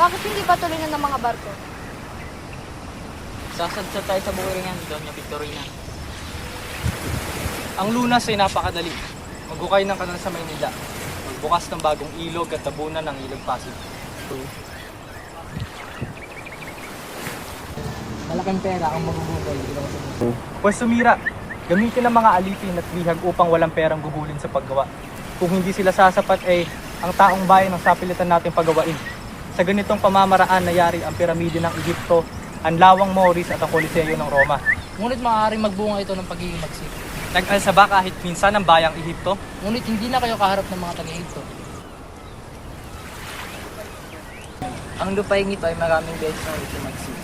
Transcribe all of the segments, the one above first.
Bakit hindi ba tuloy ng mga barko? Sasadsad tayo sa bukiringan, Doña Victorina. Ang lunas ay napakadali. Maghukay ng kanal sa Maynila. Magbukas ng bagong ilog at tabunan ng ilog Pasig. Malaking pera ang magugugol. Pwes sumira, gamitin ang mga alipin at bihag upang walang perang gugulin sa paggawa. Kung hindi sila sasapat ang taong bayan ang sapilitan natin pagawain. Sa ganitong pamamaraan nayari ang piramide ng Egypto, ang lawang Moris at ang Coliseo ng Roma. Ngunit maaaring magbunga ito ng pagiging magsik. Nag-alsa ba kahit minsan ang bayang Ehipto? Ngunit hindi na kayo kaharap ng mga taga-Egypto. Ang lupain ito ay maraming beses na magsik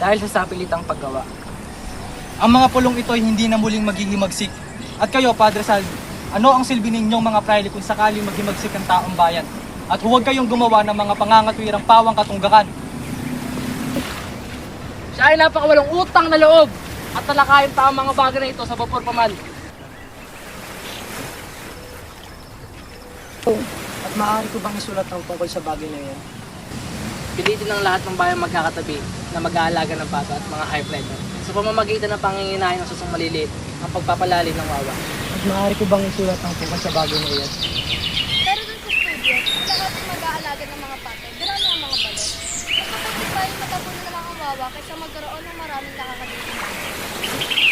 dahil sa sapilitang paggawa. Ang mga pulong ito ay hindi na muling maghihimagsik. At kayo, Padre Salvi, ano ang silbi ninyong mga prayle kung sakaling maghimagsik ang taong bayan? At huwag kayong gumawa ng mga pangangatwirang pawang katunggakan. Siya ay napakawalang utang na loob at talakayin pa ang mga bagay na ito sa vapor paman. At maaari ko bang isulat ang tungkol sa bagay na yan? Pilitin ng lahat ng bayan magkakatabi na mag-aalaga ng bata at mga high flyer sa pamamagitan ng panginginahin ng susong maliliit ang pagpapalalim ng wawa. At maaari ko bang isulat ang tungkol sa bagay na yan? Pero dun sa studio, lahat ng mag-aalaga ng mga patay, marami ang mga balot. Kapag tayo matapunan na lang ang wawa kaysa magkaroon ng maraming nakakalimutan.